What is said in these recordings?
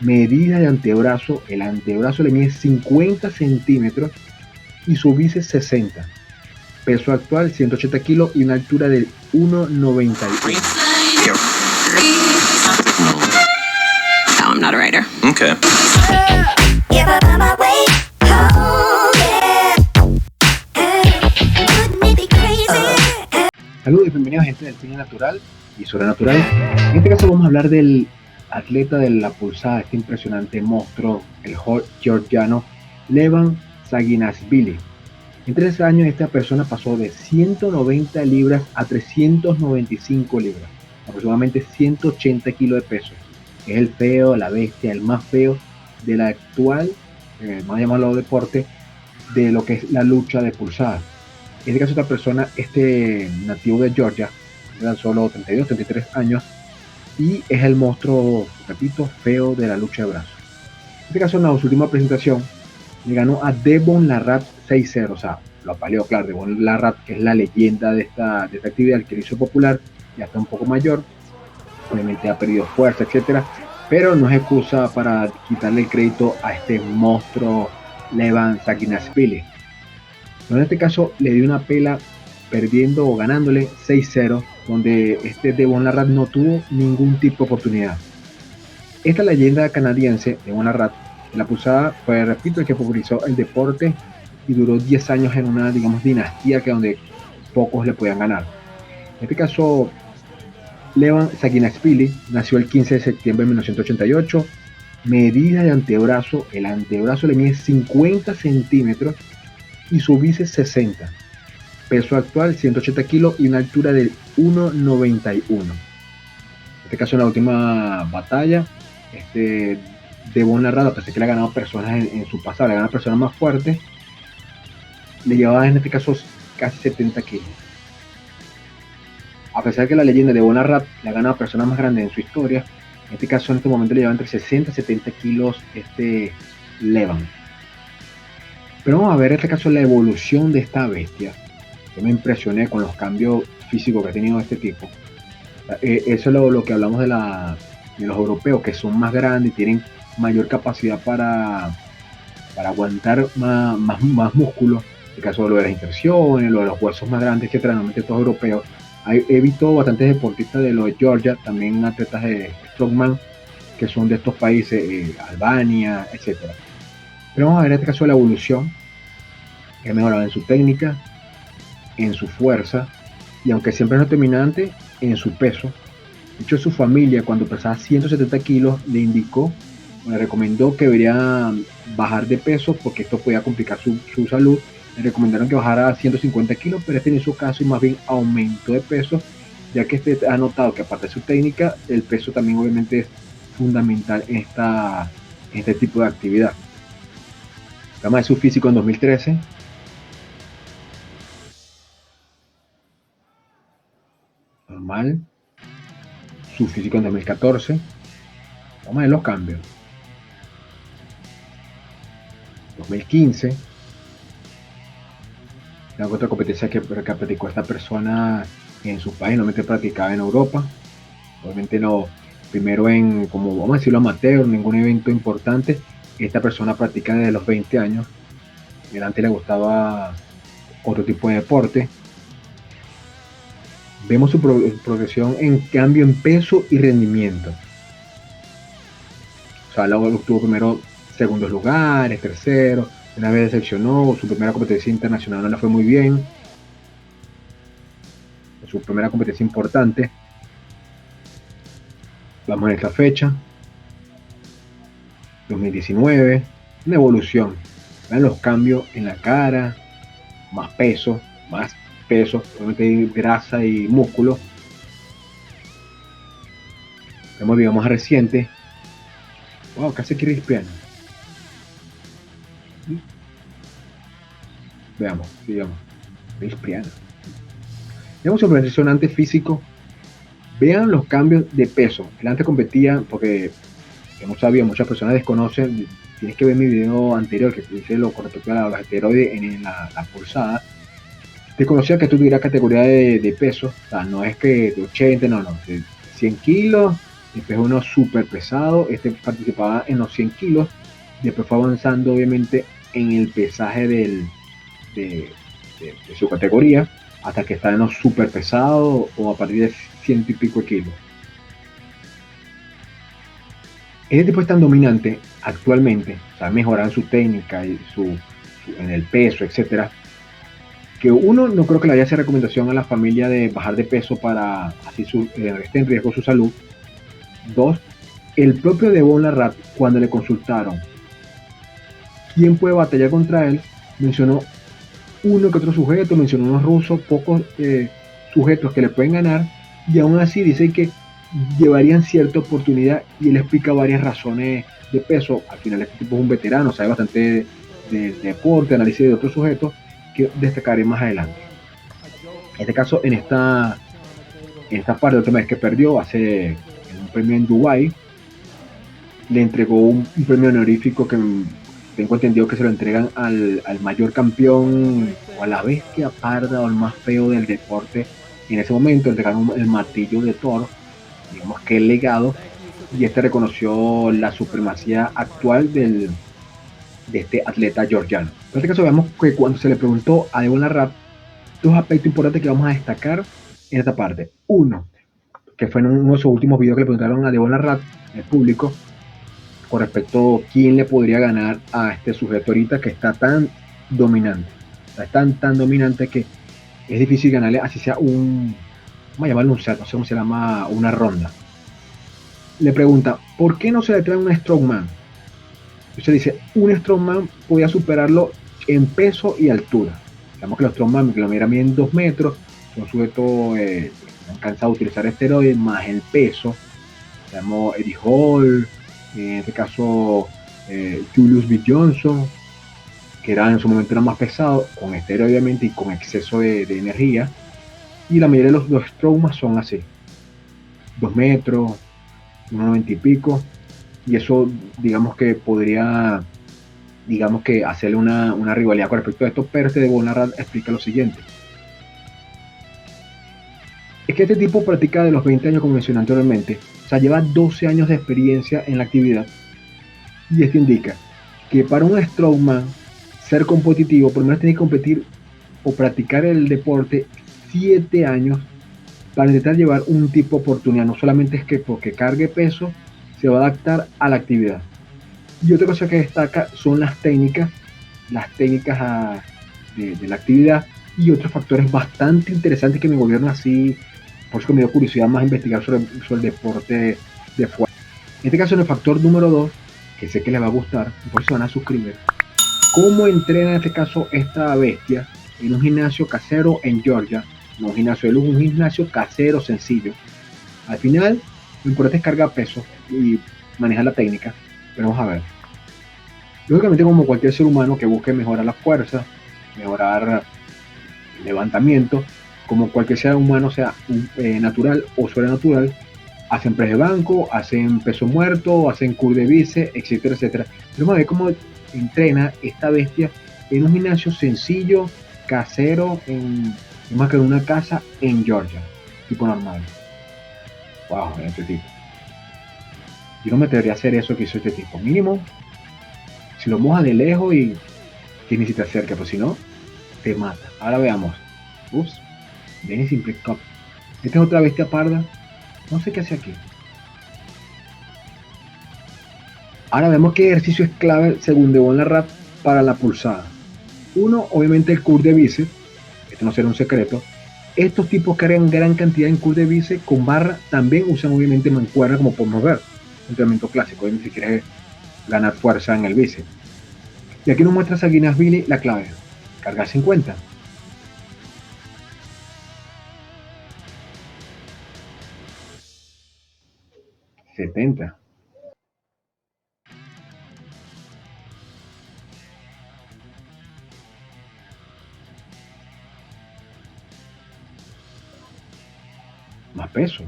Medida de antebrazo, el antebrazo le mide 50 centímetros y su bíceps 60. Peso actual 180 kilos y una altura de 1,91. No, I'm not a writer. Okay. Saludos y bienvenidos gente del cine natural y sobrenatural. En este caso vamos a hablar del atleta de la pulsada, este impresionante monstruo, el georgiano Levan Zaginashvili. En 3 años esta persona pasó de 190 libras a 395 libras, aproximadamente 180 kilos de peso. Es el feo, la bestia, el más feo del actual, vamos a llamarlo deporte, de lo que es la lucha de pulsada. En este caso esta persona, este nativo de Georgia, de solo 32, 33 años, y es el monstruo, repito, feo de la lucha de brazos. En este caso, en su última presentación, le ganó a Devon Larratt 6-0, o sea, lo apaleó, claro. Devon Larratt, que es la leyenda de esta actividad, que lo hizo popular, ya está un poco mayor, obviamente ha perdido fuerza, etcétera, pero no es excusa para quitarle el crédito a este monstruo Levan Zaginashvili. En este caso le dio una pela perdiendo o ganándole 6-0, donde este Devon Larratt no tuvo ningún tipo de oportunidad. Esta leyenda canadiense, Devon Larratt, de la pulsada, pues repito, el que popularizó el deporte y duró 10 años en una, digamos, dinastía que donde pocos le podían ganar. En este caso, Levan Zaginashvili nació el 15 de septiembre de 1988. Medida de antebrazo, el antebrazo le mide 50 centímetros y su bíceps 60. Peso actual 180 kilos y una altura de 1,91. En este caso, en la última batalla, Devon Larratt, a pesar que le ha ganado personas en su pasado, le ha ganado personas más fuertes, le llevaba en este caso casi 70 kilos. A pesar que la leyenda de Devon Larratt le ha ganado personas más grandes en su historia, en este caso en este momento le lleva entre 60 y 70 kilos Levan. Pero vamos a ver en este caso la evolución de esta bestia. Yo me impresioné con los cambios físicos que ha tenido este tipo. Eso es lo que hablamos de los europeos, que son más grandes y tienen mayor capacidad para aguantar más músculo. En el caso de lo de las inserciones, lo de los huesos más grandes, que normalmente todos europeos. He visto bastantes deportistas de los de Georgia, también atletas de strongman, que son de estos países, Albania, etc. Pero vamos a ver en este caso la evolución, que ha mejorado en su técnica, en su fuerza, y aunque siempre no es determinante, en su peso. De hecho, su familia, cuando pesaba 170 kilos, le recomendó que debería bajar de peso porque esto podía complicar su salud. Le recomendaron que bajara a 150 kilos, pero en su caso y más bien aumentó de peso, ya que ha notado que aparte de su técnica, el peso también obviamente es fundamental en este tipo de actividad. Vamos a ver su físico en 2013. Normal. Su físico en 2014. Vamos a ver los cambios. 2015. La otra competencia que practicó esta persona en su país, normalmente practicaba en Europa. Obviamente primero en, como vamos a decirlo, amateur, ningún evento importante. Esta persona practica desde los 20 años. Y antes le gustaba otro tipo de deporte. Vemos su progresión en cambio en peso y rendimiento. O sea, luego obtuvo primero segundos lugares, tercero, una vez decepcionó, su primera competencia internacional no le fue muy bien, su primera competencia importante. Vamos a esta fecha, 2019, una evolución. Vean los cambios en la cara, más peso, obviamente grasa y músculo. Vemos videos más recientes. Wow, casi Chris Piano. Veamos, digamos, Chris Piano. Veamos su impresionante físico. Vean los cambios de peso. Él antes competía, porque no sabía, muchas personas desconocen. Tienes que ver mi video anterior que dice lo con respecto a los esteroides en la pulsada. Desconocía que tuviera categoría de peso. O sea, no es que de 80, no, de 100 kilos Después uno súper pesado, este participaba en los 100 kilos, después fue avanzando obviamente en el pesaje de su categoría, hasta que está en los súper pesados o a partir de 100 y pico de kilos. Este tipo es tan dominante actualmente, o sea, mejoran su técnica y en el peso, etcétera, que uno, no creo que le haya hecho recomendación a la familia de bajar de peso para así esté en riesgo su salud. Dos, el propio Devon Larratt, cuando le consultaron quién puede batallar contra él, mencionó uno que otro sujeto, mencionó unos rusos, pocos sujetos que le pueden ganar, y aún así dice que llevarían cierta oportunidad, y él explica varias razones de peso. Al final este tipo es un veterano, sabe bastante de deporte, análisis de otros sujetos, que destacaré más adelante. En este caso, en esta parte, la última vez que perdió, hace un premio en Dubái, le entregó un premio honorífico que tengo entendido que se lo entregan al mayor campeón o a la bestia parda o el más feo del deporte. Y en ese momento entregaron el martillo de Thor, digamos que el legado, y este reconoció la supremacía actual de este atleta georgiano. En este caso vemos que cuando se le preguntó a Devon Larratt, dos aspectos importantes que vamos a destacar en esta parte. Uno, que fue en uno de sus últimos videos que le preguntaron a Devon Larratt, el público, con respecto a quién le podría ganar a este sujeto ahorita que está tan dominante. O sea, es tan dominante que es difícil ganarle, así sea vamos a llamarlo un set, no sé cómo se llama, una ronda. Le pregunta, ¿por qué no se le trae un strongman? Entonces dice, un strongman podía superarlo en peso y altura. Digamos que los strongman, que lo miden 2 metros, son sujetos han cansado de utilizar esteroides, más el peso. Digamos, Eddie Hall, en este caso Julius B. Johnson, que en su momento era más pesado, con esteroides obviamente y con exceso de energía. Y la mayoría de los strongman son así, 2 metros, 1,90 y pico, y eso digamos que podría hacerle una rivalidad con respecto a esto, pero este Devon Larratt explica lo siguiente. Es que este tipo practica de los 20 años, como mencioné anteriormente, o sea, lleva 12 años de experiencia en la actividad, y esto indica que para un strongman ser competitivo, por lo menos tiene que competir o practicar el deporte 7 años para intentar llevar un tipo de oportunidad. No solamente es que porque cargue peso se va a adaptar a la actividad. Y otra cosa que destaca son las técnicas de la actividad, y otros factores bastante interesantes que me volvieron así, por eso me dio curiosidad más investigar sobre el deporte de fuerza. En este caso, en el factor número 2, que sé que les va a gustar, por eso van a suscribir. ¿Cómo entrena en este caso esta bestia en un gimnasio casero en Georgia? No un gimnasio de lujo, un gimnasio casero sencillo. Al final, lo importante es cargar peso y manejar la técnica. Pero vamos a ver. Lógicamente, como cualquier ser humano que busque mejorar la fuerza, mejorar el levantamiento, como cualquier ser humano, sea natural o sobrenatural, hacen press de banco, hacen peso muerto, hacen curl de bíceps, etcétera, etcétera. Pero vamos a ver cómo entrena esta bestia en un gimnasio sencillo, casero, más que en una casa en Georgia, tipo normal. Wow, este tipo. Yo no me atrevería a hacer eso que hizo este tipo. Mínimo, si lo moja de lejos y que ni si te acerca, pues si no, te mata. Ahora veamos. Ups, Dennis Simple Cup. Esta es otra bestia parda. No sé qué hace aquí. Ahora vemos qué ejercicio es clave según Devon Larratt para la pulsada. Uno, obviamente el curl de bíceps. Esto no será un secreto. Estos tipos cargan gran cantidad en curl de bíceps con barra. También usan obviamente mancuerna, como podemos ver. Entrenamiento clásico, si quieres ganar fuerza en el bíceps. Y aquí nos muestra Saginashvili la clave. Cargar 50. $70. Más peso.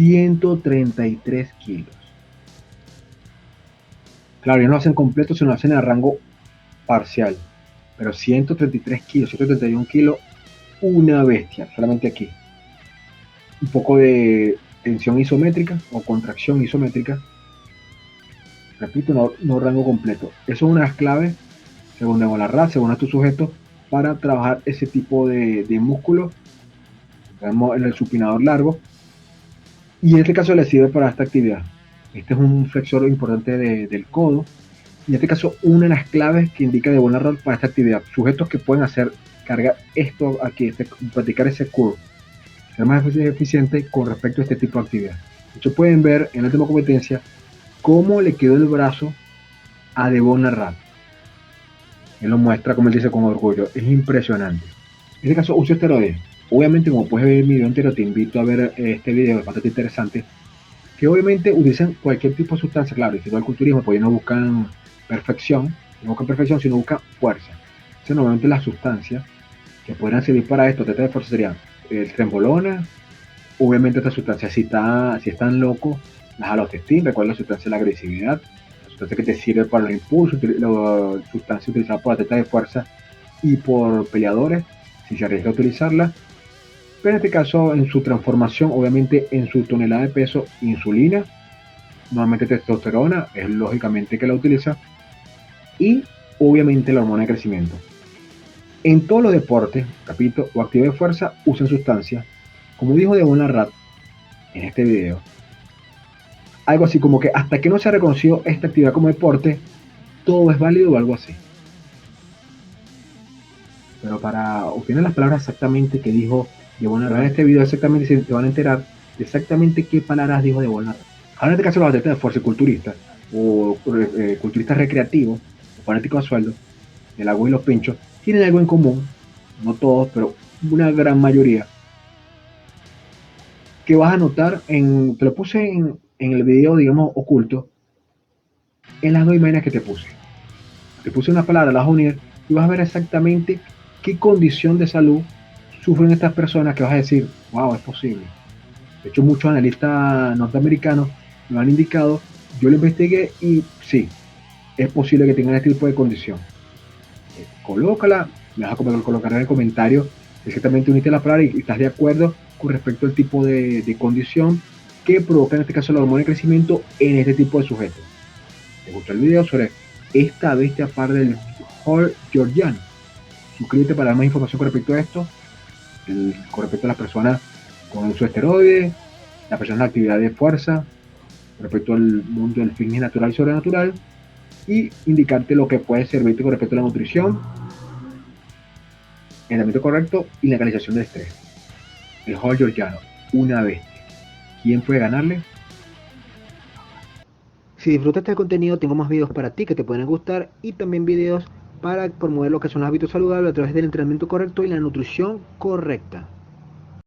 133 kilos. Claro, ya no lo hacen completo, sino lo hacen a rango parcial. Pero 133 kilos, 131 kilos, una bestia, solamente aquí. Un poco de tensión isométrica o contracción isométrica. Repito, no rango completo. Eso es una de las claves, según la raza, según a tu sujeto, para trabajar ese tipo de músculo. Tenemos el supinador largo. Y en este caso le sirve para esta actividad. Este es un flexor importante del codo. En este caso, una de las claves que indica de buena rol para esta actividad. Sujetos que pueden hacer cargar esto aquí, practicar ese curl, ser más eficiente con respecto a este tipo de actividad. De hecho, pueden ver en la última competencia cómo le quedó el brazo a Devon Arrad. Él lo muestra, como él dice, con orgullo. Es impresionante. En este caso, uso esteroides. Obviamente, como puedes ver en mi video entero, te invito a ver este video, es bastante interesante. Que obviamente utilizan cualquier tipo de sustancia, claro, y si no al culturismo, pues no buscan perfección, sino buscan fuerza. Entonces, normalmente las sustancias que podrían servir para esto, teta de fuerza, serían el trembolona, obviamente esta sustancia, si están locos, las halostestin, recuerda la sustancia de la agresividad, la sustancia que te sirve para el impulso, la sustancia utilizada por atletas de fuerza y por peleadores, si se arriesga a utilizarla. Pero en este caso, en su transformación, obviamente en su tonelada de peso, insulina, normalmente testosterona, es lógicamente que la utiliza, y obviamente la hormona de crecimiento. En todos los deportes, repito, o actividad de fuerza, usan sustancias, como dijo Devon Arrad en este video, algo así como que hasta que no se ha reconocido esta actividad como deporte, todo es válido o algo así. Pero para obtener las palabras exactamente que dijo Devon Arrad en este video, exactamente se van a enterar de exactamente qué palabras dijo Devon Arrad. Ahora en este caso los atletas de fuerza y culturistas, o culturistas recreativos, o fanáticos a sueldo, del agua y los pinchos, tienen algo en común, no todos, pero una gran mayoría, que vas a notar, te lo puse en el video, digamos, oculto, en las dos imágenes que te puse. Te puse una palabra, las vas a unir y vas a ver exactamente qué condición de salud sufren estas personas, que vas a decir, wow, es posible. De hecho, muchos analistas norteamericanos lo han indicado, yo lo investigué y sí, es posible que tengan este tipo de condición. Colócala, me vas a colocar en el comentario exactamente uniste la palabra y estás de acuerdo con respecto al tipo de condición que provoca en este caso la hormona de crecimiento en este tipo de sujetos. ¿Te gustó el video sobre esta bestia par del Hall Georgiano? Suscríbete para dar más información con respecto a esto, con respecto a las personas con uso de esteroides, las personas de actividad de fuerza, con respecto al mundo del fitness natural y sobrenatural, y indicarte lo que puede servirte con respecto a la nutrición, el entrenamiento correcto y la canalización del estrés. El Hall Georgiano, una bestia. ¿Quién puede ganarle? Si disfrutaste del contenido, tengo más videos para ti que te pueden gustar y también videos para promover lo que son los hábitos saludables a través del entrenamiento correcto y la nutrición correcta.